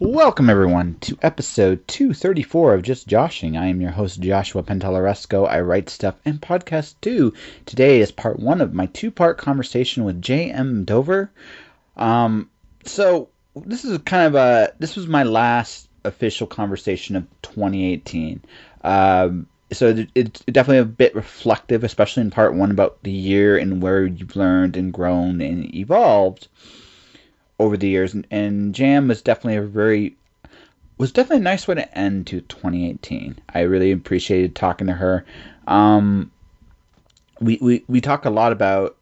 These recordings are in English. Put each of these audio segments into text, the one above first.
Welcome, everyone, to episode 234 of Just Joshing. I am your host, Joshua Pentalaresco. I write stuff and podcast too. Today is part one of my two-part conversation with J.M. Dover. So this is this was my last official conversation of 2018. So it's definitely a bit reflective, especially in part one about the year and where you've learned and grown and evolved over the years. And Jam was definitely a nice way to end to 2018. I really appreciated talking to her. We talk a lot about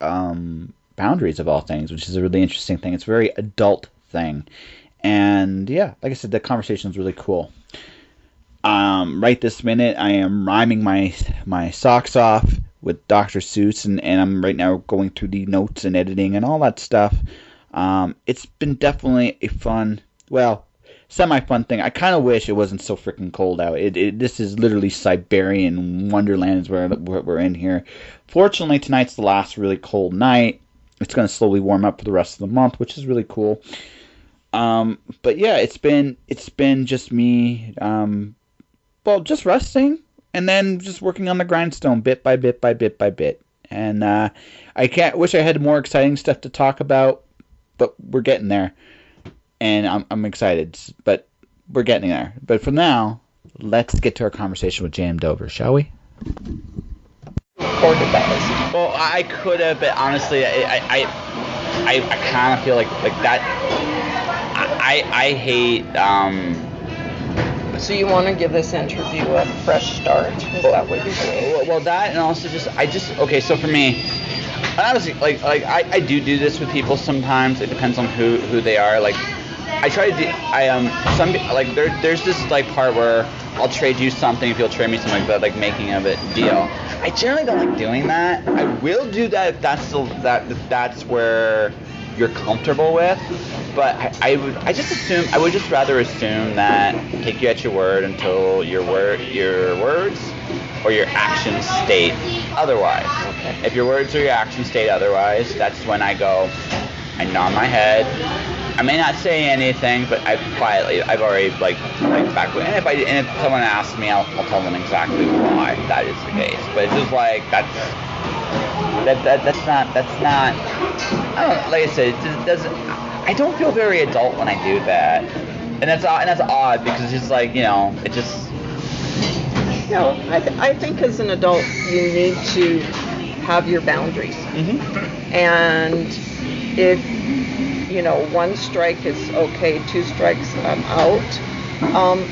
boundaries of all things, which is a really interesting thing. It's a very adult thing. And yeah, like I said, the conversation was really cool. Right this minute, I am rhyming my socks off with Dr. Seuss, and I'm right now going through the notes and editing and all that stuff. It's been definitely a fun, semi-fun thing. I kind of wish it wasn't so freaking cold out. This is literally Siberian wonderland is where we're in here. Fortunately, tonight's the last really cold night. It's going to slowly warm up for the rest of the month, which is really cool. But yeah, it's been just me, just resting and then just working on the grindstone bit by bit by bit by bit. And I wish I had more exciting stuff to talk about, but we're getting there. And I'm excited, but we're getting there. But for now, let's get to our conversation with J.M. Dover, shall we? Recorded that. Well, I could have, but honestly, I kind of feel like that. I hate. So you want to give this interview a fresh start? Is that what you're doing? Well, that, and also okay. So for me, honestly, I do this with people sometimes. It depends on who they are. Like, I try to do. There's this part where I'll trade you something if you'll trade me something, but making of it deal. I generally don't like doing that. I will do that if that's where you're comfortable with. But I would just rather assume that take you at your word until your words or your actions state otherwise. Okay. If your words or your actions state otherwise, that's when I nod my head. I may not say anything, but I've already back when. And if someone asks me, I'll tell them exactly why that is the case. But it's just that's not. I don't know, like I said, it doesn't. I don't feel very adult when I do that, and that's odd because it's just it just. I think as an adult you need to have your boundaries, and if one strike is okay, two strikes I'm out.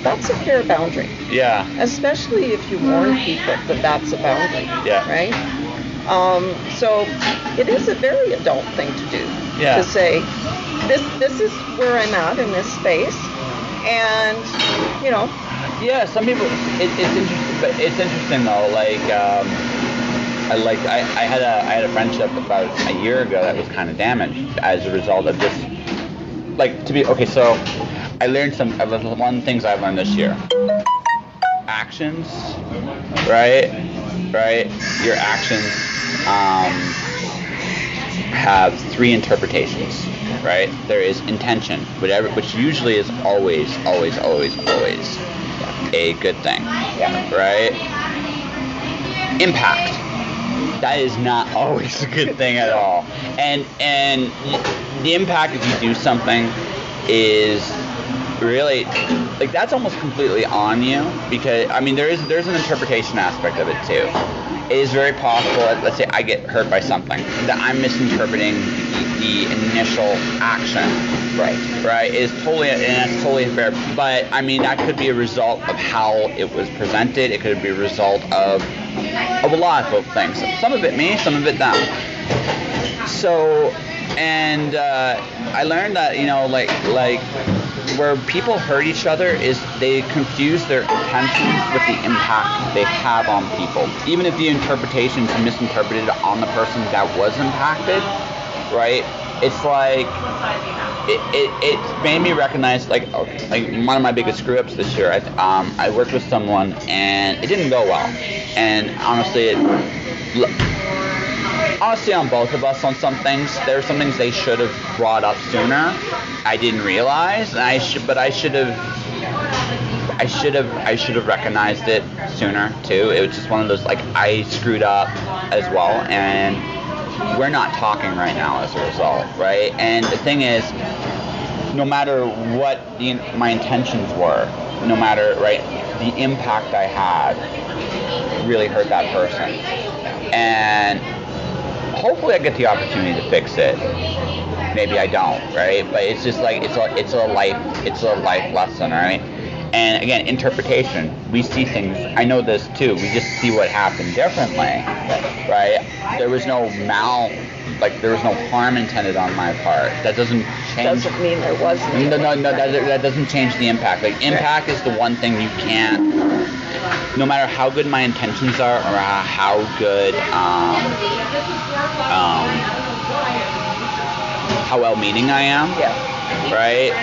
That's a fair boundary. Yeah. Especially if you warn people that that's a boundary. Yeah. Right. So it is a very adult thing to do. Yeah. To say, this is where I'm at in this space, and Yeah, some people. It's interesting, but it's interesting though. I had a friendship about a year ago that was kind of damaged as a result of this. So I learned one of the things I've learned this year. Actions, right? Your actions have three interpretations, right? There is intention, which usually is always a good thing, right? Impact. That is not always a good thing at all. And the impact if you do something is really that's almost completely on you, because there's an interpretation aspect of it too. It is very possible, let's say I get hurt by something, that I'm misinterpreting the initial action. Right. It's totally fair. But that could be a result of how it was presented. It could be a result of a lot of things. Some of it me, some of it them. So, and I learned that where people hurt each other is they confuse their intentions with the impact they have on people. Even if the interpretation is misinterpreted on the person that was impacted, right? It's it made me recognize one of my biggest screw ups this year. I worked with someone and it didn't go well, and honestly honestly, on both of us on some things. There were some things they should have brought up sooner. I didn't realize, and I should have recognized it sooner too. It was just one of those, like, I screwed up as well, and we're not talking right now as a result, right? And the thing is, no matter what my intentions were, no matter, right, the impact I had really hurt that person, and hopefully I get the opportunity to fix it. Maybe I don't, right? But it's just like it's a life lesson, right? And again, interpretation. We see things. I know this too. We just see what happened differently, right? There was no harm intended on my part. That doesn't change. Doesn't mean there wasn't. No. That doesn't change the impact. Like, impact is the one thing you can't. No matter how good my intentions are, or how good, how well-meaning I am, right?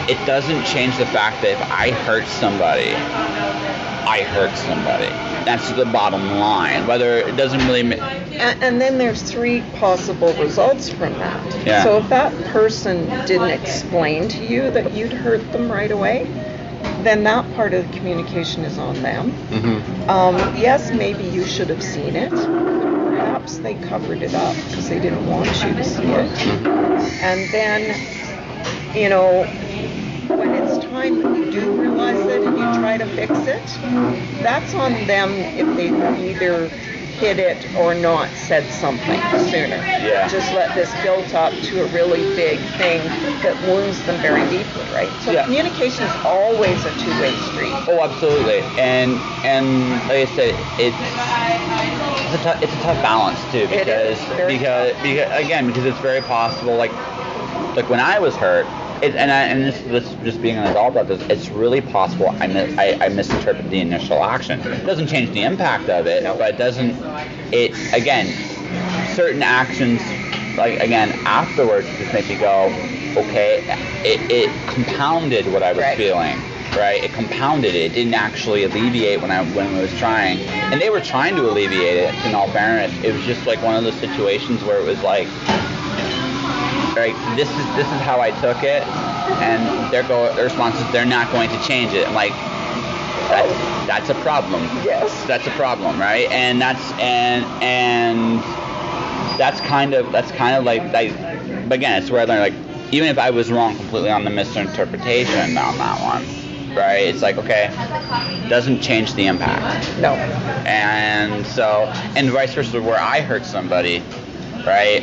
It doesn't change the fact that if I hurt somebody, I hurt somebody. That's the bottom line. Whether it doesn't really. And then there's 3 possible results from that. Yeah. So if that person didn't explain to you that you'd hurt them right away, then that part of the communication is on them. Mm-hmm. Yes, maybe you should have seen it. Perhaps they covered it up because they didn't want you to see it. Mm-hmm. And then, when it's time that you do realize it and you try to fix it, that's on them if they either hit it or not said something sooner. Yeah. Just let this build up to a really big thing that wounds them very deeply, right? So communication is always a two-way street. Oh, absolutely. And like I said, it's a tough balance too, because it's very possible, like when I was hurt. This just being an adult about this, it's really possible I misinterpreted the initial action. It doesn't change the impact of it, but it doesn't. Certain actions, like, again, afterwards, just make me go, okay. It compounded what I was feeling, right? It compounded it. It didn't actually alleviate when I was trying, and they were trying to alleviate it. In all fairness, it was just like one of those situations where it was like. Right, this is how I took it, and their response is they're not going to change it. I'm like, that's a problem. Yes, that's a problem, right? And that's kind of like, but again, it's where I learned, like, even if I was wrong completely on the misinterpretation on that one, right? It's like, okay, doesn't change the impact. No. And so, and vice versa, where I hurt somebody. Right,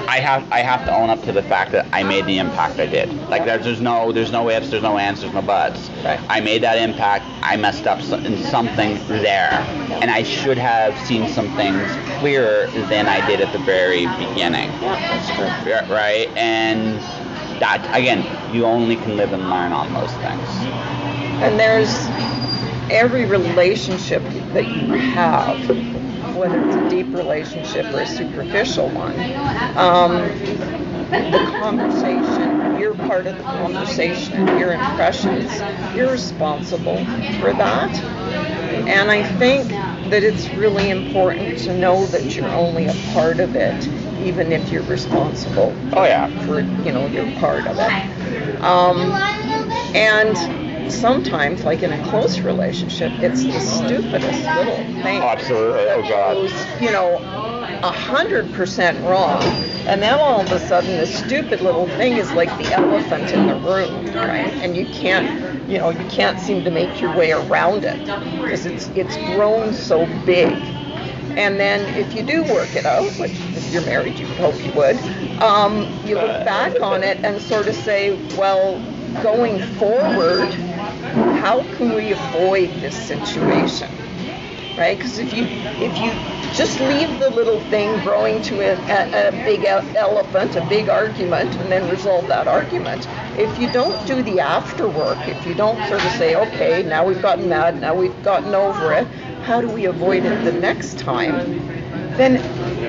I have to own up to the fact that I made the impact I did. Like, there's no ifs, there's no ands, there's no buts. Right. I made that impact. I messed up in something there, and I should have seen some things clearer than I did at the very beginning. Yeah, that's true. Right, and that, again, you only can live and learn on those things. And there's every relationship that you have, whether it's a deep relationship or a superficial one, the conversation, you're part of the conversation, your impressions, you're responsible for that. And I think that it's really important to know that you're only a part of it, even if you're responsible for, your part of it. And sometimes, like in a close relationship, it's the stupidest little thing. Absolutely. Oh, God. Goes, 100% wrong, and then all of a sudden, the stupid little thing is like the elephant in the room, right? And you can't seem to make your way around it because it's grown so big. And then if you do work it out, which if you're married, you would hope you would, you look back on it and sort of say, well, going forward, how can we avoid this situation, right? Because if you just leave the little thing growing to a big elephant, a big argument, and then resolve that argument, if you don't do the after work, if you don't sort of say, okay, now we've gotten mad, now we've gotten over it, how do we avoid it the next time? Then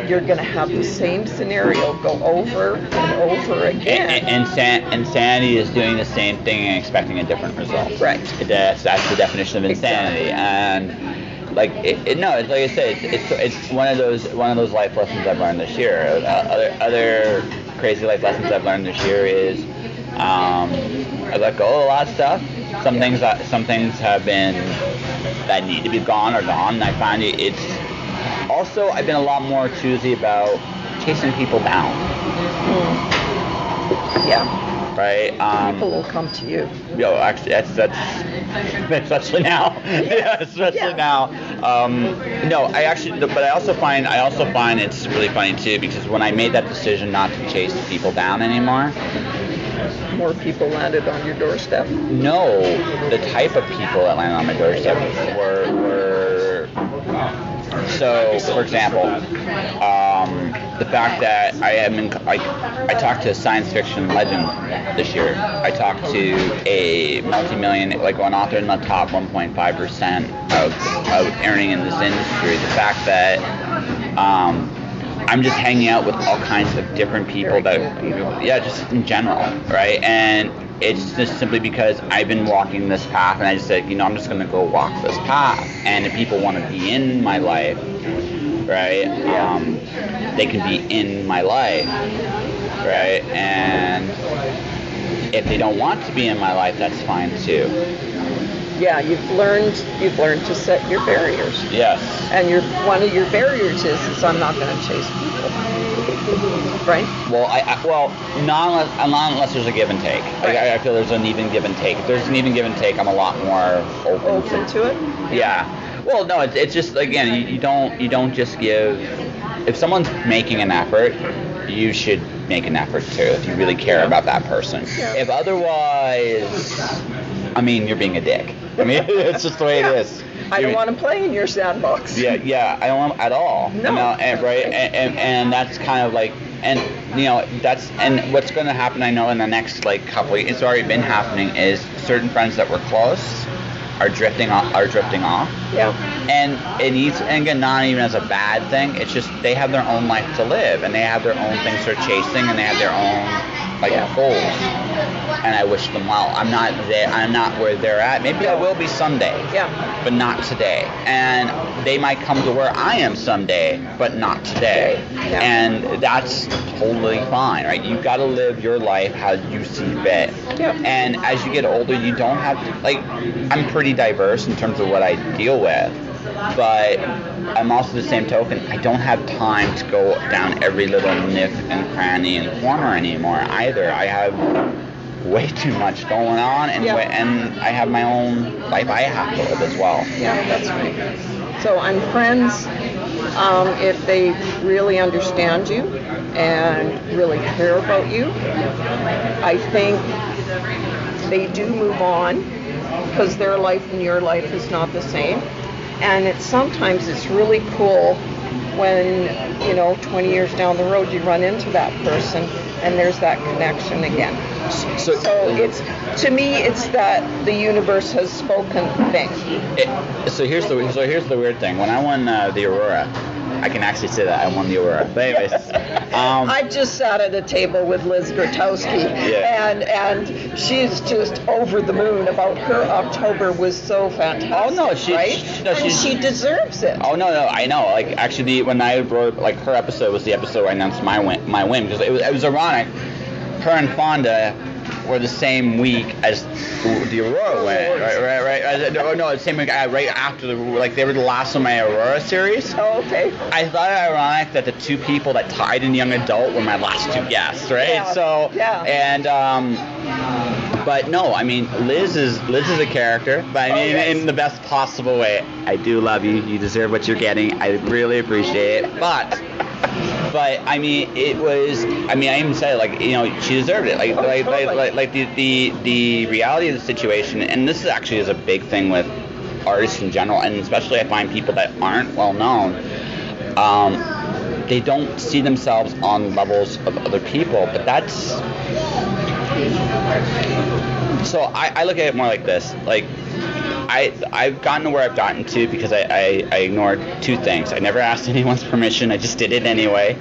you're going to have the same scenario go over and over again. And insanity is doing the same thing and expecting a different result. Right. That's the definition of insanity. Exactly. And no, it's like I said, it's one of those life lessons I've learned this year. Other crazy life lessons I've learned this year is I let go of a lot of stuff. Some things have been that need to be gone are gone. And I find it's also I've been a lot more choosy about chasing people down. Yeah. Right. People will come to you. Actually, that's especially now. Yeah, especially now. No, but I also find it's really funny too, because when I made that decision not to chase people down anymore, more people landed on your doorstep. No, the type of people that landed on my doorstep were. So, for example, the fact that I talked to a science fiction legend this year. I talked to a multi-million, like an author in the top 1.5% of earning in this industry. The fact that I'm just hanging out with all kinds of different people just in general, right? And it's just simply because I've been walking this path, and I just said, I'm just going to go walk this path. And if people want to be in my life, right, they can be in my life, right? And if they don't want to be in my life, that's fine too. Yeah, you've learned to set your barriers. Yes. And one of your barriers is I'm not going to chase people. Right? Well, not unless there's a give and take. Right. I feel there's an even give and take. If there's an even give and take, I'm a lot more open to it. Yeah. Well, no, it's just, again, you don't just give. If someone's making an effort, you should make an effort too, if you really care about that person. Yeah. If otherwise, you're being a dick. It's just the way it is. I don't want to play in your sandbox. Yeah, I don't want at all. No. Right, and that's kind of like, and and what's going to happen, I know, in the next couple, it's already been happening, is certain friends that were close are drifting off. Yeah. And again, not even as a bad thing. It's just they have their own life to live, and they have their own things they're chasing, and they have their own goals. And I wish them well. I'm not there. I'm not where they're at. Maybe I will be someday. Yeah. But not today. And they might come to where I am someday, but not today. Yeah. And that's totally fine, right? You've got to live your life how you see fit. Yeah. And as you get older, you don't have to, I'm pretty diverse in terms of what I deal with. But I'm also the same token, I don't have time to go down every little nook and cranny and corner anymore either. I have way too much going on, and I have my own life I have to live as well. Yeah, that's right. So on friends, if they really understand you and really care about you, I think they do move on, because their life and your life is not the same. And sometimes it's really cool when, 20 years down the road you run into that person and there's that connection again. So it's, to me, it's that the universe has spoken thing. So here's the weird thing. When I won the Aurora, I can actually say that I won the Aurora. But anyways, I just sat at a table with Liz Grotowski, and she's just over the moon about her October was so fantastic. Oh no, she deserves it. Oh no, I know. Actually, when I wrote, her episode was the episode where I announced my win, because it was ironic. Her and Fonda were the same week as the Aurora went, right? No, the same week, right after they were the last of my Aurora series. Oh, okay. I thought it ironic that the two people that tied in young adult were my last two guests, right? Yeah. So, yeah. And but no, Liz is a character, but in the best possible way. I do love you. You deserve what you're getting. I really appreciate it, but it was. I even said she deserved it. The reality of the situation, and this actually is a big thing with artists in general, and especially I find people that aren't well known. They don't see themselves on levels of other people, but that's. So I look at it more like this. I've gotten to where I've gotten to because I ignored two things. I never asked anyone's permission. I just did it anyway.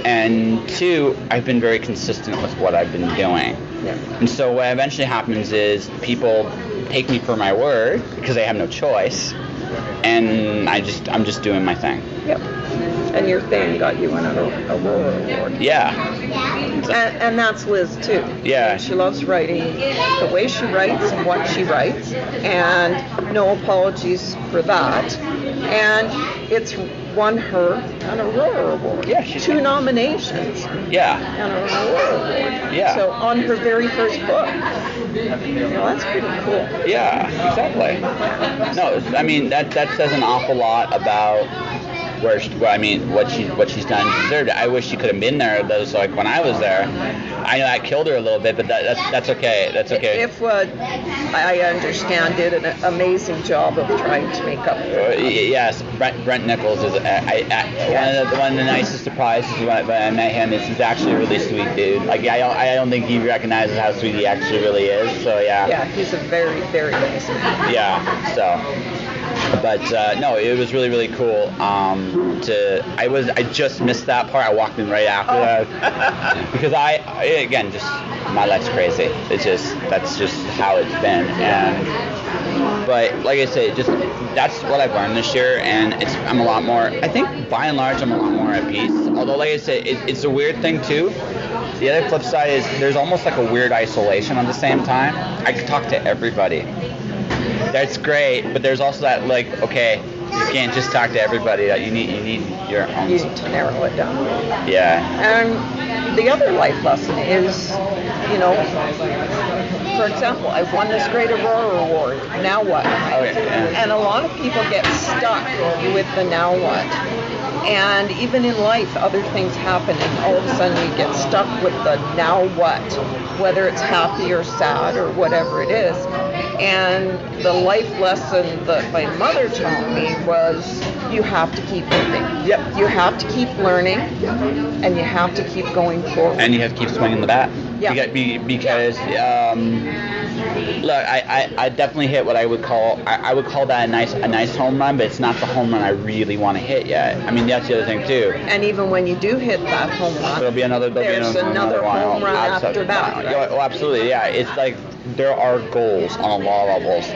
And two, I've been very consistent with what I've been doing. Yeah. And so what eventually happens is people take me for my word because they have no choice. and I'm just doing my thing. Yep. And your thing got you an Aurora Award. Yeah. And that's Liz too. Yeah. And she loves writing, the way she writes and what she writes, and no apologies for that. And it's won her an Aurora Award. Yeah, she's 2 nominations. Yeah. And an Aurora Award. Yeah. So on her very first book. Well, that's pretty cool. Yeah, exactly. No, I mean that says an awful lot about what she's done. She deserved it. I wish she could have been there. Those like when I was there. I know that killed her a little bit, but that's okay. That's okay. If I understand, did an amazing job of trying to make up for it. Yes, Brent Nichols is one of the nicest surprises when I met him. He's actually a really sweet dude. Like I don't think he recognizes how sweet he actually really is. So yeah. Yeah, he's a very, very nice man. Yeah. So. But no, it was really, really cool. I just missed that part. I walked in right after that because again, just my life's crazy. That's just how it's been. But like I said, that's what I've learned this year, and I'm a lot more. I think by and large, I'm a lot more at peace. Although, like I said, it's a weird thing too. The other flip side is there's almost like a weird isolation at the same time. I can talk to everybody. That's great, but there's also that like, okay, you can't just talk to everybody. You need your own. You need to narrow it down. Yeah. And the other life lesson is, for example, I've won this great Aurora Award. Now what? Oh, yeah. And a lot of people get stuck with the now what. And even in life, other things happen, and all of a sudden you get stuck with the now what, whether it's happy or sad or whatever it is. And the life lesson that my mother taught me was you have to keep moving. Yep. You have to keep learning, and you have to keep going forward. And you have to keep swinging the bat. Yeah. Because look, I definitely hit what I would call that a nice home run, but it's not the home run I really want to hit yet. I mean, that's the other thing too. And even when you do hit that home run, there's another home run after that. Right? Oh, absolutely, yeah. It's like there are goals on a lot of levels.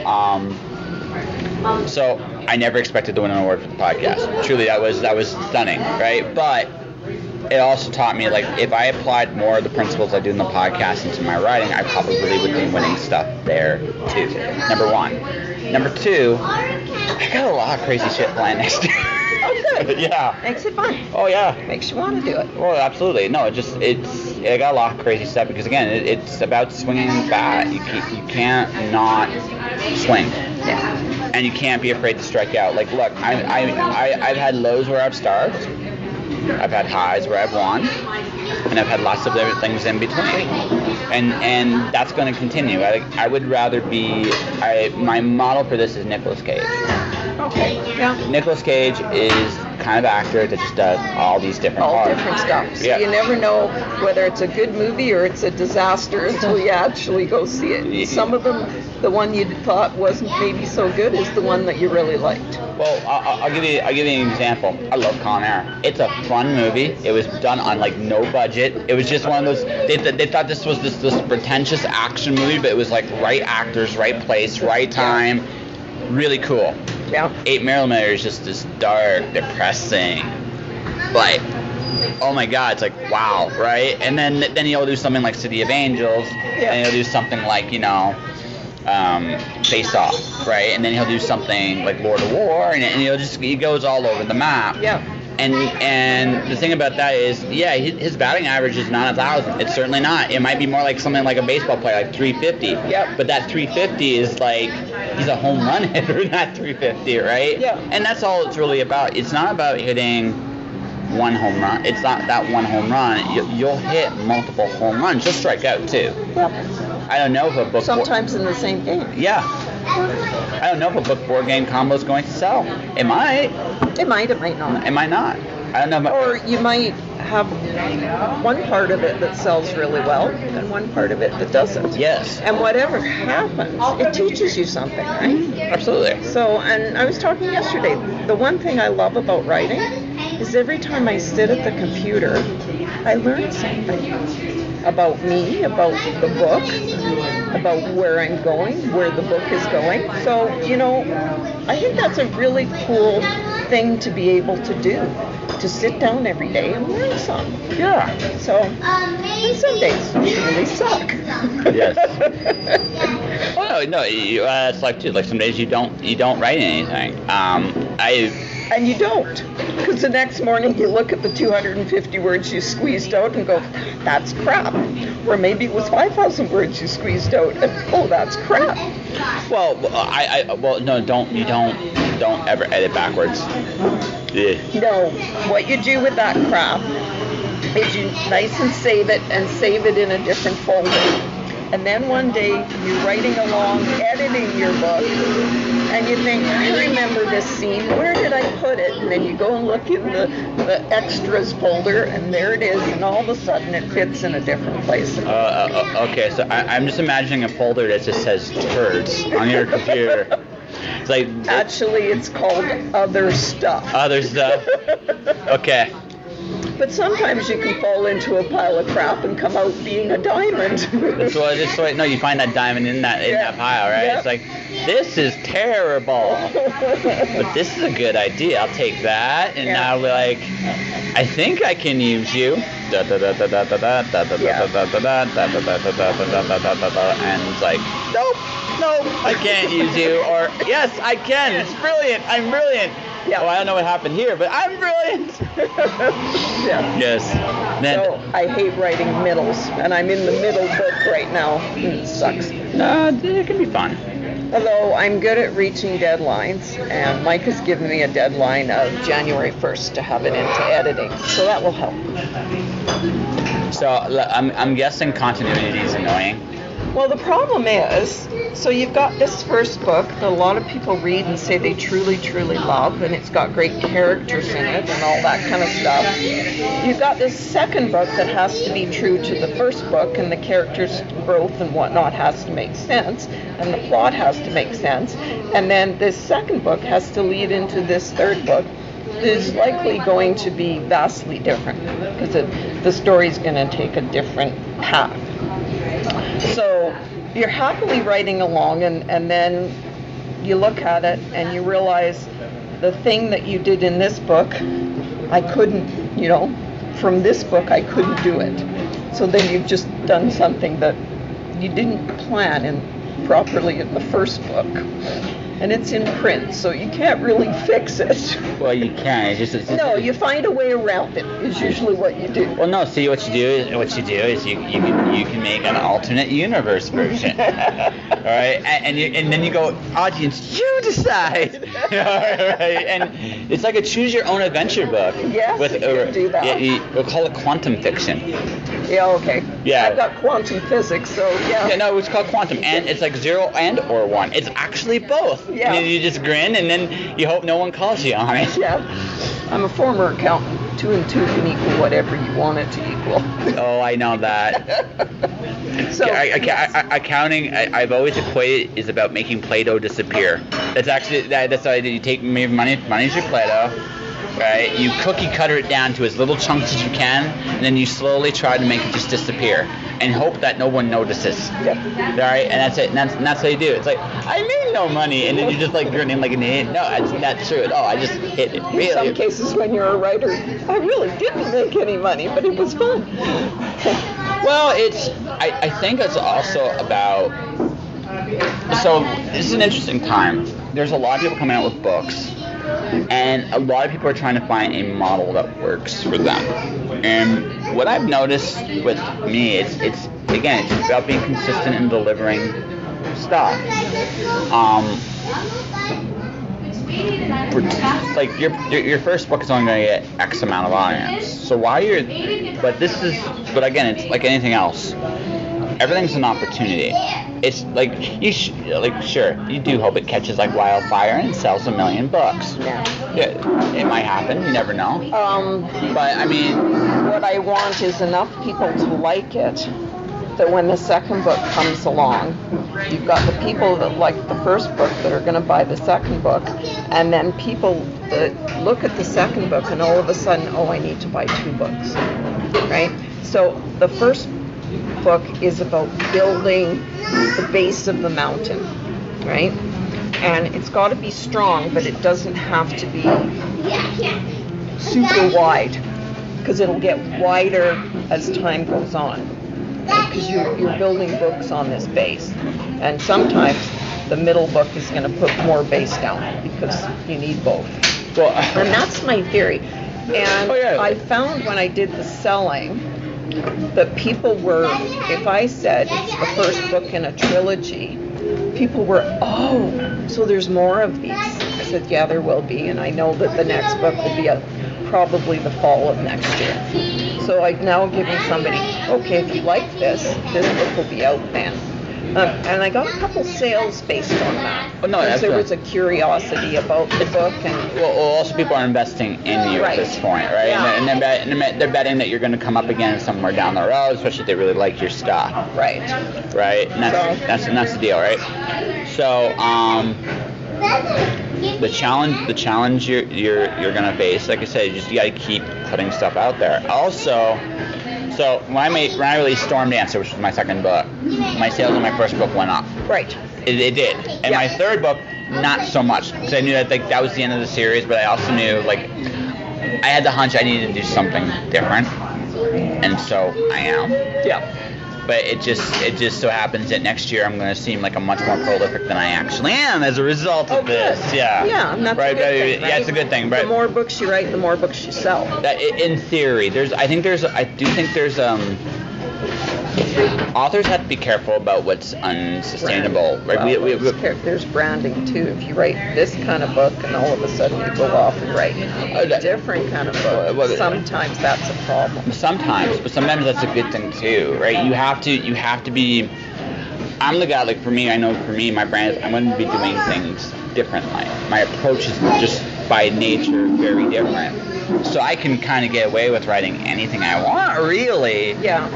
So I never expected to win an award for the podcast. Truly, that was stunning, right? But it also taught me, like, if I applied more of the principles I do in the podcast into my writing, I probably would be winning stuff there too. Number one. Number two, I got a lot of crazy shit planned next year. Oh, good. Yeah. Makes it fun. Oh, yeah. Makes you want to do it. Well, absolutely. No, I got a lot of crazy stuff because, again, it's about swinging the bat. You can't not swing. Yeah. And you can't be afraid to strike out. Like, look, I've had lows where I've starved. I've had highs where I've won, and I've had lots of different things in between, and that's going to continue. I would rather be. My model for this is Nicolas Cage. Okay. Yeah. Nicolas Cage is kind of actor that just does all these different parts. Different stuff. So yeah. You never know whether it's a good movie or it's a disaster until you actually go see it. Some of them, the one you thought wasn't maybe so good is the one that you really liked. Well, I'll give you an example. I love Con Air. It's a fun movie. It was done on like no budget. It was just one of those. They thought this was this pretentious action movie, but it was like right actors, right place, right time. Really cool. Yeah. 8mm is just this dark, depressing, like, oh my god, it's like, wow, right? And then he'll do something like City of Angels, and he'll do something like, Face Off, right? And then he'll do something like Lord of War, and he goes all over the map. Yeah. And the thing about that is, yeah, his batting average is not 1,000. It's certainly not. It might be more like something like a baseball player, like 350. Yep. But that 350 is like, he's a home run hitter, not 350, right? Yeah. And that's all it's really about. It's not about hitting one home run. It's not that one home run. You'll hit multiple home runs. You'll strike out too. Yep. I don't know if a book. Sometimes in the same game. Yeah. I don't know if a book board game combo is going to sell. It might. It might not. It might not. I don't know. Or you might have one part of it that sells really well and one part of it that doesn't. Yes. And whatever happens, it teaches you something, right? Absolutely. So, and I was talking yesterday, the one thing I love about writing is every time I sit at the computer, I learn something about me, about the book, about where I'm going, where the book is going. So, I think that's a really cool thing to be able to do, to sit down every day and learn some. Yeah. So, and some days really suck. Yes. Oh no, it's like too. Like some days you don't write anything. And you don't, because the next morning you look at the 250 words you squeezed out and go, that's crap. Or maybe it was 5,000 words you squeezed out, and oh, that's crap. Well, no, don't ever edit backwards. Yeah. No, what you do with that crap is you nice and save it in a different folder. And then one day you're writing along, editing your book, and you think, I remember this scene, where did I put it? And then you go and look in the extras folder, and there it is, and all of a sudden it fits in a different place. Okay, so I'm just imagining a folder that just says turds on your computer. It's like... Actually, it's called other stuff. Other stuff? Okay. But sometimes you can fall into a pile of crap and come out being a diamond. No, you find that diamond in that pile, right? Yep. It's like, this is terrible, but this is a good idea. I'll take that, and now we're like, I think I can use you. And it's like, nope, I can't use you. Or yes, I can. It's brilliant. I'm brilliant. Yeah. Well, I don't know what happened here, but I'm brilliant. Yeah. Yes. Then, so I hate writing middles, and I'm in the middle book right now. It sucks. It can be fun. Although I'm good at reaching deadlines, and Mike has given me a deadline of January 1st to have it into editing, so that will help. So I'm guessing continuity is annoying. Well, the problem is, so you've got this first book that a lot of people read and say they truly, truly love, and it's got great characters in it and all that kind of stuff. You've got this second book that has to be true to the first book, and the characters' growth and whatnot has to make sense, and the plot has to make sense, and then this second book has to lead into this third book. Is likely going to be vastly different, because the story's going to take a different path. So you're happily writing along, and then you look at it and you realize the thing that you did in this book, I couldn't, from this book I couldn't do it. So then you've just done something that you didn't plan properly in the first book. And it's in print, so you can't really fix it. Well, you can. No, you find a way around it. Is usually what you do. Well, no. See, what you do is you can make an alternate universe version. All right, and then you go, audience, you decide. All right, and it's like a choose your own adventure book. Yes, you can do that. We'll call it quantum fiction. Yeah. Okay. Yeah. I've got quantum physics, so yeah. Yeah. No, it's called quantum, and it's like 0 and or 1. It's actually both. Yeah. And you just grin, and then you hope no one calls you on it. Yeah. I'm a former accountant. 2 and 2 can equal whatever you want it to equal. Oh, I know that. So, accounting, I've always equated is about making Play-Doh disappear. That's actually that's what I do. You take money's your Play-Doh. Right, you cookie cutter it down to as little chunks as you can, and then you slowly try to make it just disappear, and hope that no one notices. Yeah. All right, and that's it, and that's how you do it. It's like, I made no money, and then you're just like grinning like an idiot. No, that's not true at all. I just hit it. In some cases, when you're a writer, I really didn't make any money, but it was fun. Well, I think it's also about. So this is an interesting time. There's a lot of people coming out with books. And a lot of people are trying to find a model that works for them. And what I've noticed with me, it's about being consistent in delivering stuff. Like your first book is only going to get X amount of audience. So but again, it's like anything else. Everything's an opportunity. It's like sure, you do hope it catches like wildfire and sells 1 million books. Yeah, it might happen. You never know. But I mean, what I want is enough people to like it that when the second book comes along, you've got the people that like the first book that are going to buy the second book, and then people that look at the second book and all of a sudden, I need to buy 2 books, right? So the first book is about building the base of the mountain, right? And it's got to be strong, but it doesn't have to be super wide, because it'll get wider as time goes on, because you're building books on this base. And sometimes the middle book is going to put more base down, because you need both. Well, And that's my theory. And Oh, yeah. I found when I did the selling that people were, if I said it's the first book in a trilogy, people were, oh, so there's more of these. I said, yeah, there will be, and I know that the next book will be probably the fall of next year. So I've now given somebody, okay, if you like this book will be out then. And I got a couple sales based on that. Oh, no, because that's there right. was a curiosity about the book, and Well, also people are investing in you Right. at this point, right? Yeah. And they're betting that you're going to come up again somewhere down the road, especially if they really like your stuff, right. right? And that's the deal, right? So, the challenge you're gonna face, like I said, you got to keep putting stuff out there. Also, so when I released Storm Dancer, which was my second book, my sales on my first book went up. Right. It did. And my third book, not so much, because I knew that that was the end of the series, but I also knew I had the hunch I needed to do something different, and so I am. Yeah. But it just so happens that next year I'm going to seem like I'm much more prolific than I actually am as a result of this. Good. Yeah. Yeah, and that's right, a good thing, Yeah, right? it's a good thing. But The more books you write, the more books you sell. that, in theory, I do think there's authors have to be careful about what's unsustainable. Right? Well, there's branding too. If you write this kind of book and all of a sudden you go off and write a different kind of book, sometimes that's a problem. Sometimes, but sometimes that's a good thing too, right? You have to be. I'm the guy. For me, I know for me, my brand is I'm going to be doing things differently. My approach is just by nature very different. So I can kind of get away with writing anything I want, really. Yeah.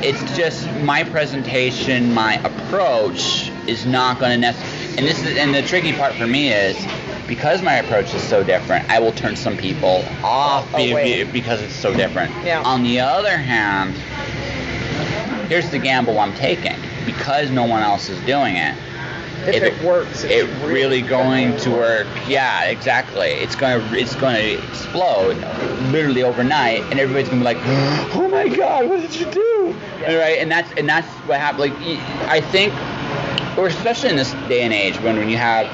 It's just my presentation, my approach is not going to necessarily. And the tricky part for me is because my approach is so different, I will turn some people off because it's so different. Yeah. On the other hand, here's the gamble I'm taking. Because no one else is doing it. If it works, it's really going to work. Yeah, exactly. It's going to explode literally overnight, and everybody's going to be like, "Oh my God, what did you do?" Yeah. Right? And that's what happened. I think, or especially in this day and age, when you have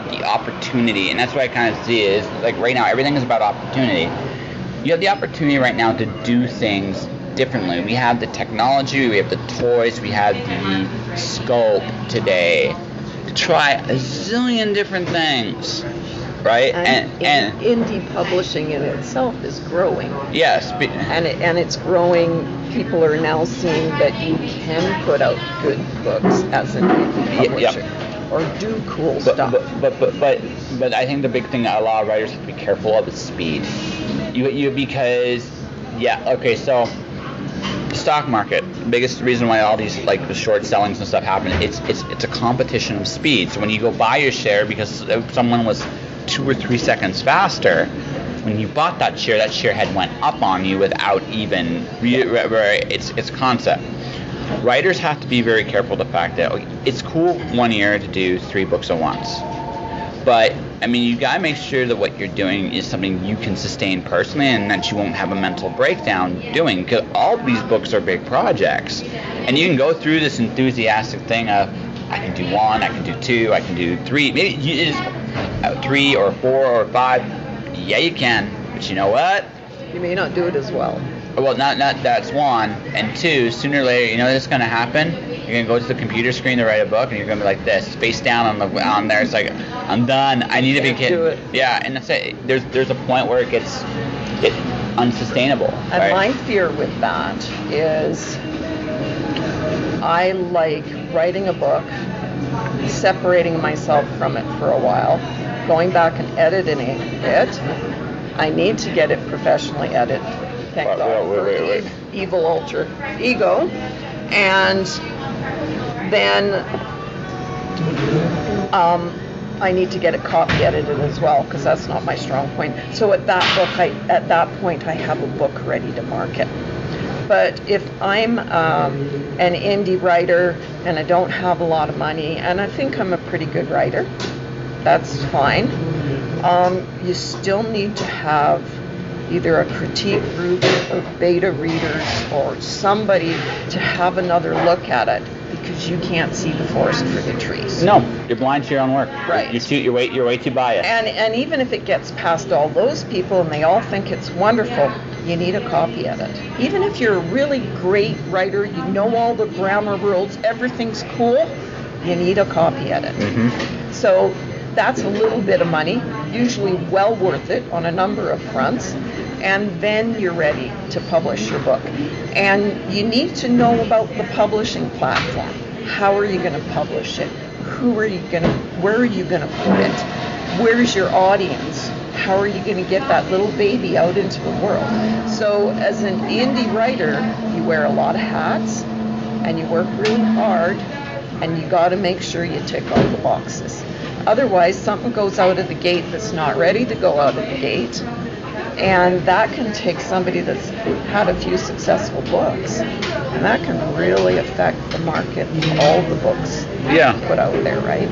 the opportunity, and that's what I kind of see is right now everything is about opportunity. You have the opportunity right now to do things differently. We have the technology, we have the toys, we have the scope today to try a zillion different things, right? And indie publishing in itself is growing. Yes. And it's growing. People are now seeing that you can put out good books as an indie publisher. Or do cool stuff. But I think the big thing that a lot of writers have to be careful of is speed. Because so the stock market, the biggest reason why all these the short sellings and stuff happen, it's a competition of speed. So when you go buy your share because someone was 2 or 3 seconds faster, when you bought that share had went up on you without even its concept. Writers have to be very careful of the fact that it's cool one year to do 3 books at once, but I mean you gotta make sure that what you're doing is something you can sustain personally and that you won't have a mental breakdown doing, because all of these books are big projects, and you can go through this enthusiastic thing of I can do 1, I can do 2, I can do 3, maybe it is 3 or 4 or 5. Yeah, you can, but you know what? You may not do it as well. Well, not that's 1, and 2. Sooner or later, you know what's gonna happen. You're gonna go to the computer screen to write a book, and you're gonna be like this, face down on there. It's like I'm done. I need to be do it. Yeah, and that's it. There's a point where it's unsustainable. And right? my fear with that is I like writing a book, separating myself from it for a while, going back and editing it. I need to get it professionally edited. Thank God for evil alter ego. And then I need to get it copy edited as well, because that's not my strong point. So at that point I have a book ready to market. But if I'm an indie writer and I don't have a lot of money, and I think I'm a pretty good writer, that's fine. You still need to have either a critique group or beta readers or somebody to have another look at it, because you can't see the forest for the trees. No, you're blind to your own work. Right. You're way too biased. And even if it gets past all those people and they all think it's wonderful, you need a copy of it. Even if you're a really great writer, you know all the grammar rules, everything's cool, you need a copy of it. Mm-hmm. So that's a little bit of money, usually well worth it on a number of fronts, and then you're ready to publish your book. And you need to know about the publishing platform. How are you going to publish it? Where are you going to put it? Where's your audience? How are you going to get that little baby out into the world? So as an indie writer, you wear a lot of hats and you work really hard, and you got to make sure you tick all the boxes. Otherwise, something goes out of the gate that's not ready to go out of the gate, and that can take somebody that's had a few successful books, and that can really affect the market of all the books put out there, right?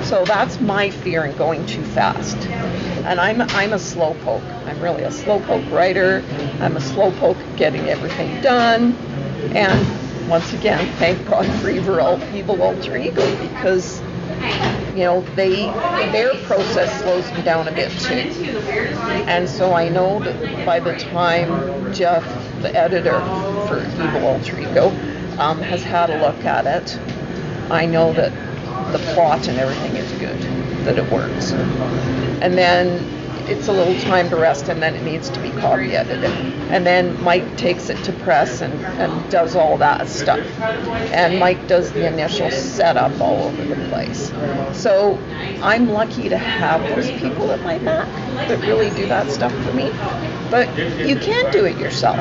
So that's my fear in going too fast. And I'm a slowpoke. I'm really a slowpoke writer. I'm a slowpoke getting everything done. And once again, thank God for evil alter ego, because their process slows me down a bit too. And so I know that by the time Jeff, the editor for Evil Alter Ego, has had a look at it, I know that the plot and everything is good, that it works. And then it's a little time to rest, and then it needs to be copy edited. And then Mike takes it to press and does all that stuff. And Mike does the initial setup all over the place. So I'm lucky to have those people at my back that really do that stuff for me. But you can do it yourself.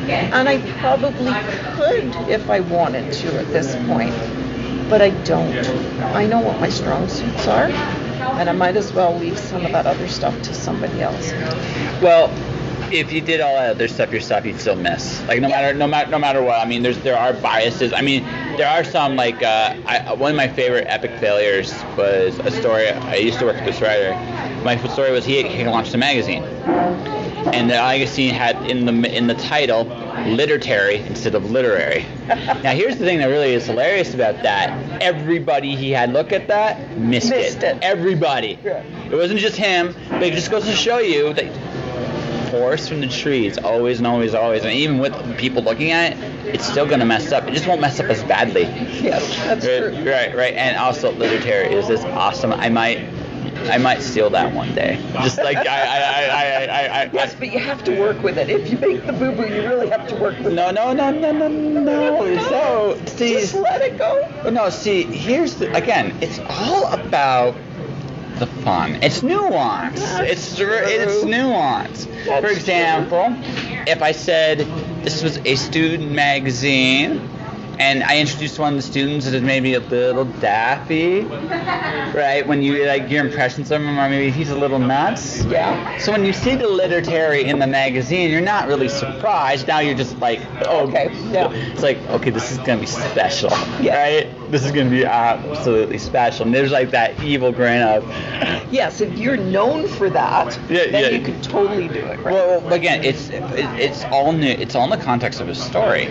And I probably could if I wanted to at this point. But I don't. I know what my strong suits are, and I might as well leave some of that other stuff to somebody else. Well, if you did all that other stuff yourself, you'd still miss. Like no matter what. I mean, there are biases. I mean, there are some like one of my favorite epic failures was a story. I used to work with this writer. My story was he launched a magazine, and the magazine had in the title literary instead of literary. Now here's the thing that really is hilarious about that. Everybody he had look at that missed it. Everybody. Yeah. It wasn't just him, but it just goes to show you that forest from the trees, always and always, always, and even with people looking at it, it's still going to mess up. It just won't mess up as badly. Yes, that's true. Right. And also literary is this awesome. I might steal that one day. Just like I Yes, but you have to work with it. If you make the boo-boo, you really have to work with it. No. So see, just let it go. No, see, again, it's all about the fun. It's nuance. It's nuance. For example, if I said this was a student magazine, and I introduced one of the students that is maybe a little daffy, right? When you your impressions of him are maybe he's a little nuts. Yeah. So when you see the literary in the magazine, you're not really surprised. Now you're just like, oh, okay, yeah. It's like, okay, this is gonna be special, right? This is gonna be absolutely special. And there's like that evil grin of, yes, if you're known for that, then you could totally do it. Right? Well, again, it's all new. It's all in the context of a story.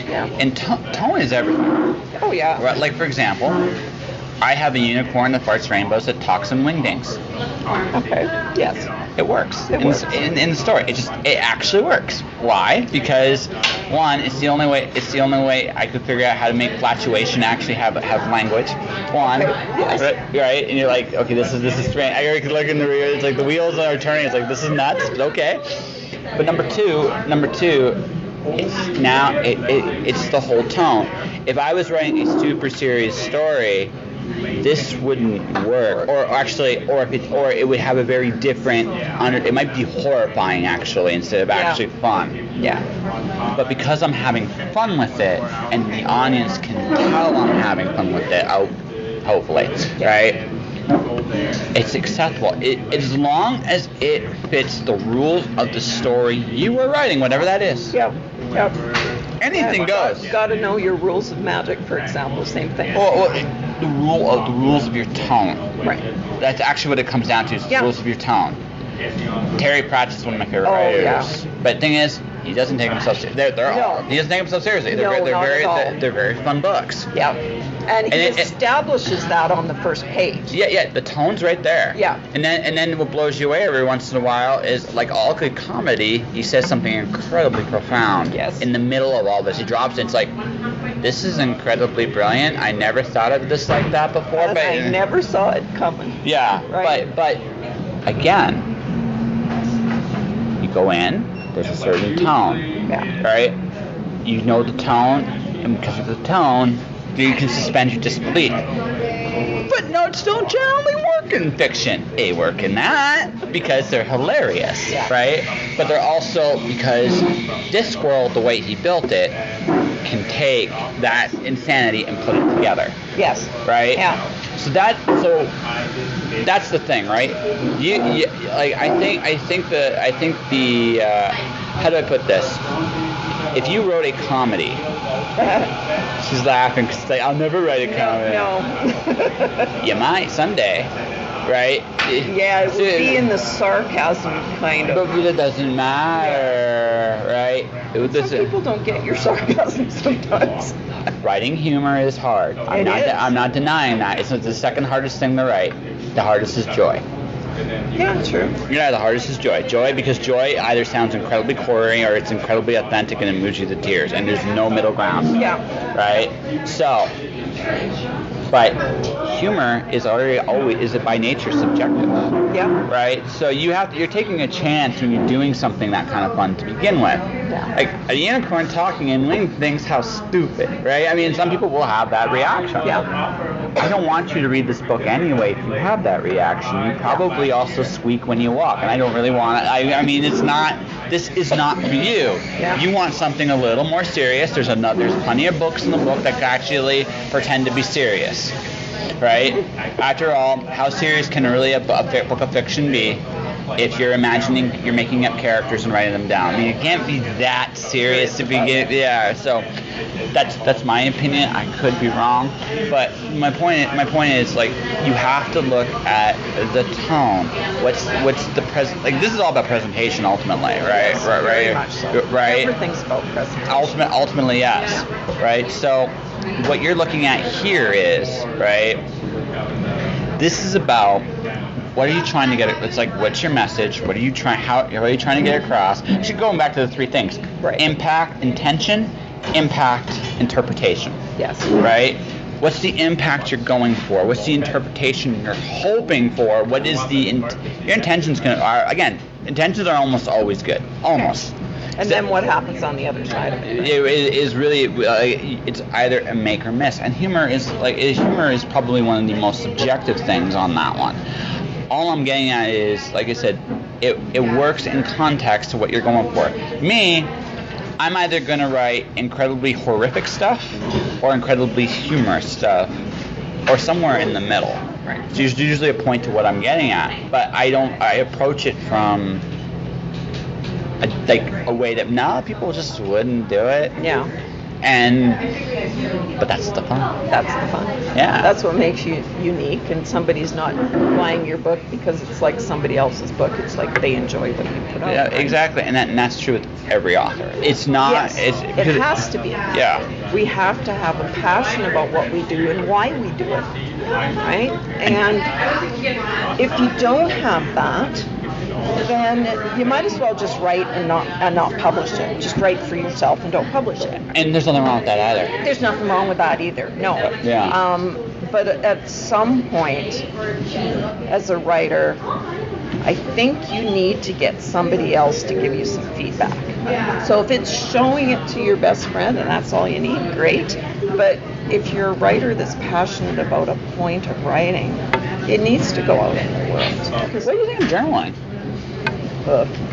Yeah. And tone is everything. Oh, yeah. Right, like, for example, I have a unicorn that farts rainbows that talks in wingdings. Okay. Yes. It works. It works. In the story. It actually works. Why? Because one, it's the only way I could figure out how to make flatulation actually have language. One. Okay. Yes. Right? And you're like, okay, this is strange. I could look in the rear, it's like the wheels are turning, it's like this is nuts, but okay. But number two, it's the whole tone. If I was writing a super serious story, this wouldn't work, or it would have a very different. It might be horrifying actually instead of actually fun. Yeah. But because I'm having fun with it, and the audience can tell I'm having fun with it, hopefully, right? It's acceptable. As long as it fits the rules of the story you were writing, whatever that is. Yep. Anything goes. Got to know your rules of magic, for example. Same thing. Well, the rules of your tone. Right. That's actually what it comes down to. Is the rules of your tone. Terry Pratchett's is one of my favorite writers. Yeah. But the thing is, he doesn't take himself seriously. He doesn't take himself seriously. They're very fun books. Yeah. And he establishes that on the first page. Yeah. The tone's right there. Yeah. And then what blows you away every once in a while is, like all good comedy, he says something incredibly profound. Yes. In the middle of all this, he drops it. It's like, this is incredibly brilliant. I never thought of this like that before. And I never saw it coming. Yeah. Right. But again, you go in. There's a certain tone. Yeah. Right. You know the tone, and because of the tone, you can suspend your disbelief. But notes don't generally work in fiction. They work in that because they're hilarious, right? But they're also because Discworld, the way he built it, can take that insanity and put it together. Yes. Right? Yeah. So that's the thing, right? I think the how do I put this? If you wrote a comedy, she's laughing because she's like, I'll never write a comedy. No. You might someday, right? Yeah, it would be in the sarcasm kind of. But it doesn't matter, right? Some people don't get your sarcasm sometimes. Writing humor is hard. I'm not denying that. It's the second hardest thing to write. The hardest is joy. Yeah, true. Yeah, the hardest is joy. Joy, because joy either sounds incredibly corny or it's incredibly authentic and it moves you to tears, and there's no middle ground. Yeah. Right? So, but humor is always by nature subjective. Yeah. Right? So you're taking a chance when you're doing something that kind of fun to begin with. Yeah. Like a unicorn talking and Ling thinks how stupid, right? I mean, some people will have that reaction. Yeah. I don't want you to read this book anyway if you have that reaction. You probably also squeak when you walk, and I don't really want it. I mean, this is not for you. Yeah. You want something a little more serious. There's plenty of books in the book that actually pretend to be serious, right? After all, how serious can really a book of fiction be if you're making up characters and writing them down? I mean, it can't be that serious to begin. Yeah, so that's my opinion. I could be wrong, but my point is, like, you have to look at the tone. What's the present? Like, this is all about presentation ultimately, right? Yes, right. Very much so. Right. Everything's about presentation. Ultimately, yes. Right. So, what you're looking at here is, right. This is about. What are you trying to get? It's like, what's your message? What are you trying to get across? Actually, going back to the three things: impact, intention, impact, interpretation. Yes. Right. What's the impact you're going for? What's the interpretation you're hoping for? What is your intentions again? Intentions are almost always good. Almost. And then what happens on the other side of it? It is really, it's either a make or miss. And humor is probably one of the most subjective things on that one. All I'm getting at is, like I said, it works in context to what you're going for. Me, I'm either going to write incredibly horrific stuff or incredibly humorous stuff, or somewhere in the middle. Right. So there's usually a point to what I'm getting at, but I approach it from a way that people just wouldn't do it. Yeah. But that's the fun. That's the fun. Yeah. That's what makes you unique, and somebody's not buying your book because it's like somebody else's book. It's like they enjoy what you put out. Yeah, exactly. And that's true with every author. It's not. Yes, it has to be. Yeah. We have to have a passion about what we do and why we do it, right? And if you don't have that, then you might as well just write and not publish it. Just write for yourself and don't publish it. And there's nothing wrong with that either. There's nothing wrong with that either. No. Yeah. But at some point, as a writer, I think you need to get somebody else to give you some feedback. So if it's showing it to your best friend and that's all you need, great. But if you're a writer that's passionate about a point of writing, it needs to go out in the world. What do you think of journaling?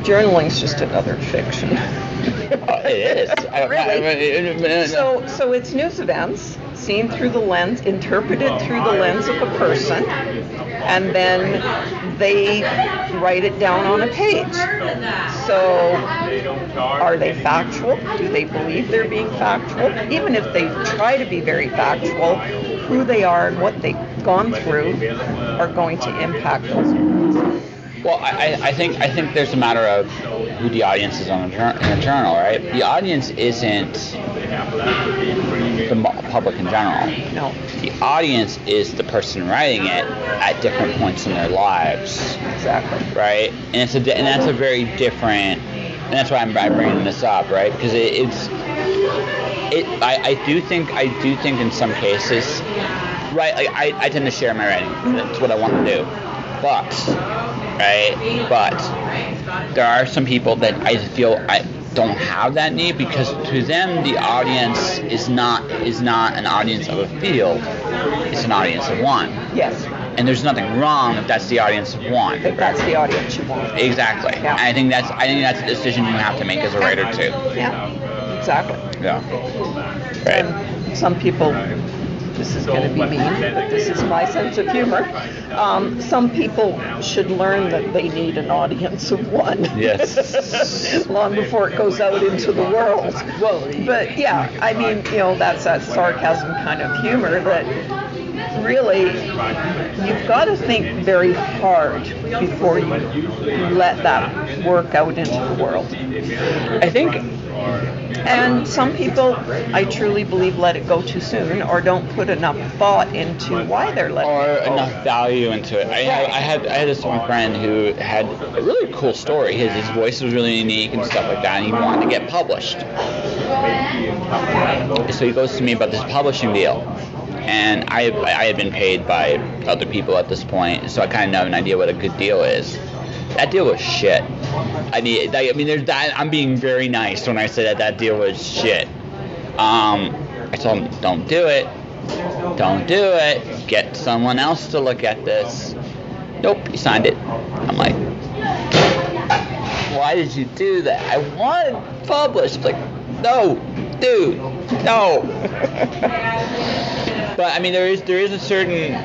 Journaling's just another fiction. It is. Really? So it's news events seen through the lens, interpreted through the lens of a person, and then they write it down on a page. So are they factual? Do they believe they're being factual? Even if they try to be very factual, who they are and what they've gone through are going to impact those words. Well, I think there's a matter of who the audience is in a journal, right? The audience isn't the public in general. No. The audience is the person writing it at different points in their lives. Exactly. Right? And that's a very different. And that's why I'm bringing this up, right? Because I do think in some cases, right? Like I tend to share my writing. That's what I want to do. But there are some people that I feel I don't have that need, because to them the audience is not an audience of a field. It's an audience of one. Yes. And there's nothing wrong if that's the audience of one. If that's the audience you want. Exactly. Yeah. And I think that's a decision you have to make as a writer too. Yeah. Exactly. Yeah. Right. And some people, this is going to be mean, but this is my sense of humor. Some people should learn that they need an audience of one. Yes. Long before it goes out into the world. But yeah, I mean, that's that sarcasm kind of humor that really you've got to think very hard before you let that work out into the world. I think. And some people, I truly believe, let it go too soon, or don't put enough thought into why they're letting it go. Or enough value into it. I had this one friend who had a really cool story. His voice was really unique and stuff like that, and he wanted to get published. So he goes to me about this publishing deal. And I had been paid by other people at this point, so I kind of have an idea what a good deal is. That deal was shit. There's that. I'm being very nice when I say that deal was shit. I told him, don't do it. Don't do it. Get someone else to look at this. Nope, he signed it. I'm like, why did you do that? I wanted published. Like, no, dude, no. But I mean, there is a certain.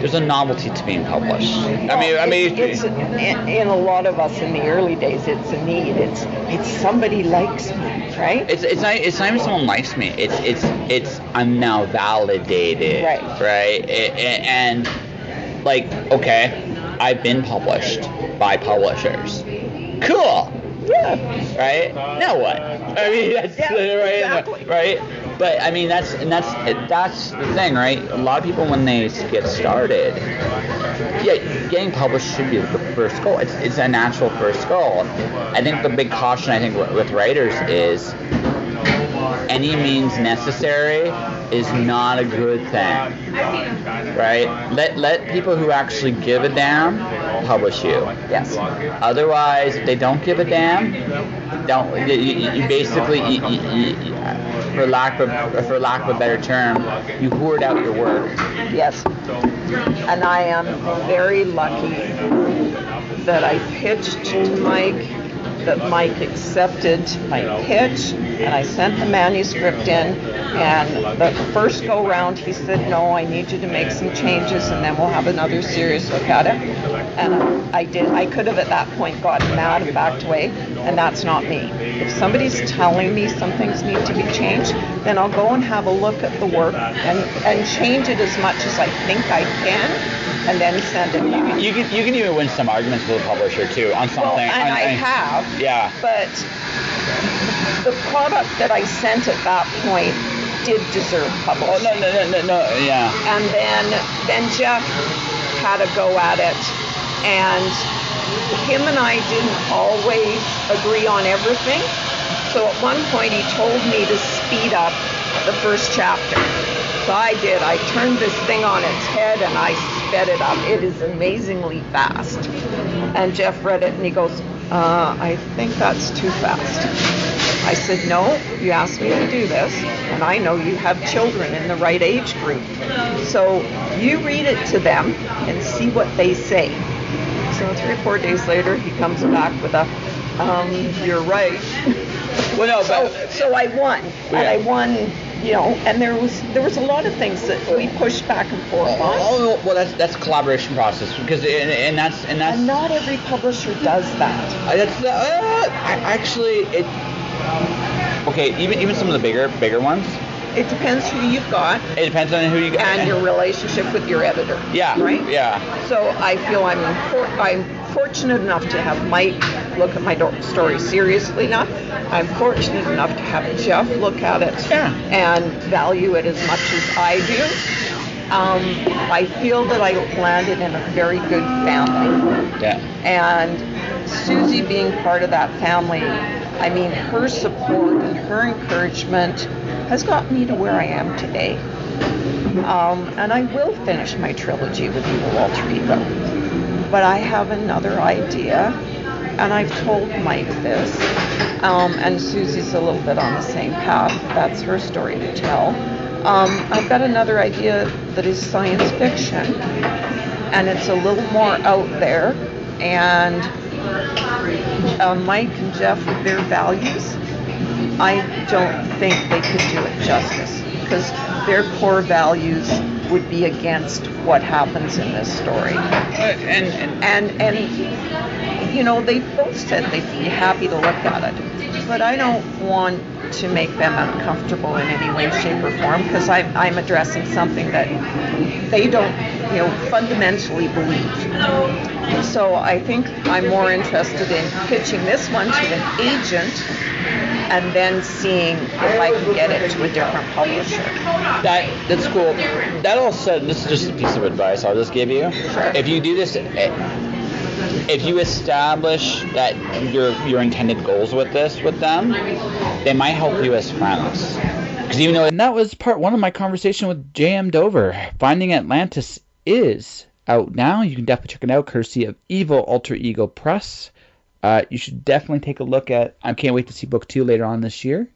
There's a novelty to being published. It's in a lot of us in the early days. It's a need. It's somebody likes me, right? It's not even someone likes me. It's I'm now validated, right? And like, okay, I've been published by publishers. Cool. Yeah. Right? Now what? I mean, that's exactly. Right? But I mean, that's the thing, right? A lot of people, when they get started, getting published should be the first goal. It's a natural first goal. I think the big caution with writers is any means necessary is not a good thing, right? Let people who actually give a damn publish you. Yes. Otherwise, if they don't give a damn, you basically, for lack of a better term, you hoard out your work. Yes. And I am very lucky that I pitched to Mike, that Mike accepted my pitch, and I sent the manuscript in, and the first go round he said, no, I need you to make some changes and then we'll have another serious look at it. And I did. I could have at that point gotten mad and backed away, and that's not me. If somebody's telling me some things need to be changed, then I'll go and have a look at the work and change it as much as I think I can, and then send it back. You can even win some arguments with a publisher too on something. Well, and I have. Yeah. But the product that I sent at that point did deserve publishing. Oh no, yeah. And then Jeff had a go at it, and him and I didn't always agree on everything. So at one point he told me to speed up the first chapter. So I did. I turned this thing on its head and I sped it up. It is amazingly fast. And Jeff read it and he goes, I think that's too fast. I said, no, you asked me to do this, and I know you have children in the right age group. So you read it to them and see what they say. So 3 or 4 days later, he comes back with a, you're right. Well, no, so I won, and I won and there was a lot of things that we pushed back and forth on. Oh, well, that's collaboration process because and that's And not every publisher does that. Okay. Even some of the bigger ones. It depends who you've got. It depends on who you got and your relationship with your editor. Yeah. Right. Yeah. So I feel I'm fortunate enough to have Mike look at my story seriously enough. I'm fortunate enough to have Jeff look at it and value it as much as I do. I feel that I landed in a very good family. Yeah. And Susie being part of that family, I mean, her support and her encouragement has gotten me to where I am today. And I will finish my trilogy with Evil Alter Ego. But I have another idea, and I've told Mike this, and Susie's a little bit on the same path. That's her story to tell. I've got another idea that is science fiction, and it's a little more out there, and Mike and Jeff, with their values, I don't think they could do it justice, because their core values would be against what happens in this story. And you know, they both said they'd be happy to look at it, but I don't want to make them uncomfortable in any way, shape, or form, because I'm addressing something that they don't, fundamentally believe. So I think I'm more interested in pitching this one to an agent and then seeing if I can get it to a different publisher. That's cool. That all said, this is just a piece of advice I'll just give you. Sure. If you do this, if you establish that your intended goals with them, they might help you as friends. And that was part one of my conversation with J.M. Dover. Finding Atlantis is out now. You can definitely check it out, courtesy of Evil Alter Ego Press. You should definitely take a look at. I can't wait to see book 2 later on this year.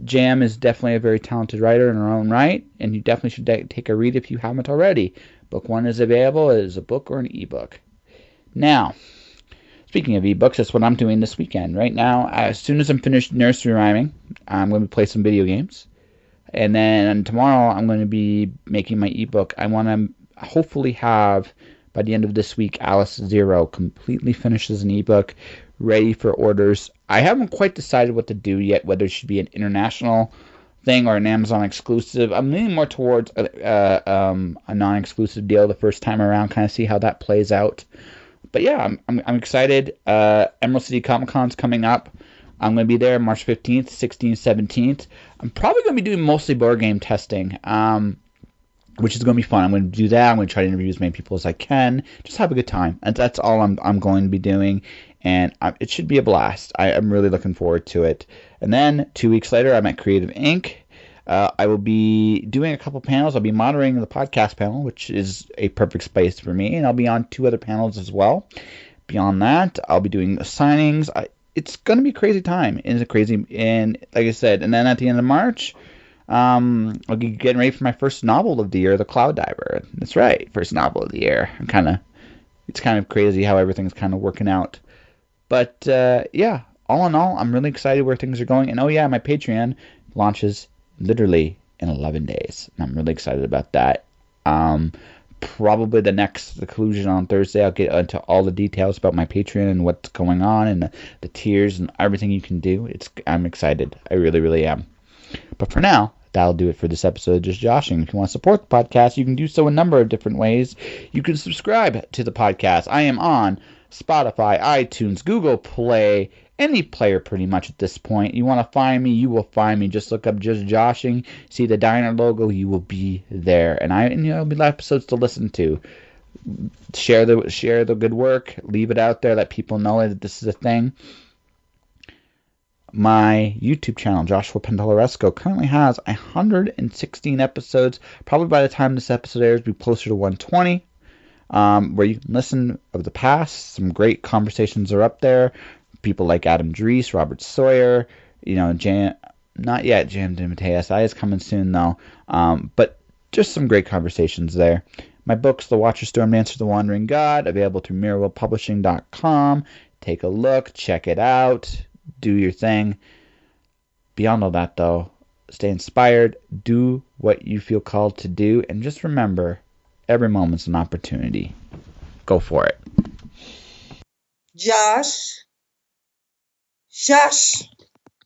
J.M. is definitely a very talented writer in her own right, and you definitely should take a read if you haven't already. Book 1 is available as a book or an ebook. Now, speaking of ebooks, that's what I'm doing this weekend. Right now, as soon as I'm finished nursery rhyming, I'm going to play some video games. And then tomorrow, I'm going to be making my ebook. I want to hopefully have, by the end of this week, Alice Zero completely finished as an ebook, ready for orders. I haven't quite decided what to do yet, whether it should be an international thing or an Amazon exclusive. I'm leaning more towards a non-exclusive deal the first time around, kind of see how that plays out. But yeah, I'm excited. Emerald City Comic Con's coming up. I'm going to be there March 15th, 16th, 17th. I'm probably going to be doing mostly board game testing, which is going to be fun. I'm going to do that. I'm going to try to interview as many people as I can. Just have a good time. And that's all I'm going to be doing. And it should be a blast. I'm really looking forward to it. And then 2 weeks later, I'm at Creative Inc. I will be doing a couple panels. I'll be moderating the podcast panel, which is a perfect space for me. And I'll be on 2 other panels as well. Beyond that, I'll be doing the signings. It's going to be a crazy time. It's crazy. And like I said, and then at the end of March, I'll be getting ready for my first novel of the year, The Cloud Diver. That's right, first novel of the year. It's kind of crazy how everything's kind of working out. But yeah, all in all, I'm really excited where things are going. And oh yeah, my Patreon launches literally in 11 days. And I'm really excited about that. Probably the next conclusion on Thursday, I'll get into all the details about my Patreon and what's going on and the tiers and everything you can do. I'm excited. I really, really am. But for now, that'll do it for this episode of Just Joshing. If you want to support the podcast, you can do so a number of different ways. You can subscribe to the podcast. I am on Spotify, iTunes, Google Play, any player pretty much at this point. You want to find me, you will find me. Just look up Just Joshing, see the diner logo, you will be there. And there'll be episodes to listen to. Share the good work, leave it out there, let people know that this is a thing. My YouTube channel, Joshua Pentolaresco, currently has 116 episodes. Probably by the time this episode airs, we'll be closer to 120. Where you can listen of the past. Some great conversations are up there. People like Adam Dries, Robert Sawyer, not yet Jam DeMatteis. I is coming soon though. But just some great conversations there. My books, The Watcher Storm, Answer the Wandering God, available through MirrorWorldPublishing.com. Take a look, check it out, do your thing. Beyond all that though, stay inspired, do what you feel called to do, and just remember, every moment's an opportunity. Go for it. Josh. Shush.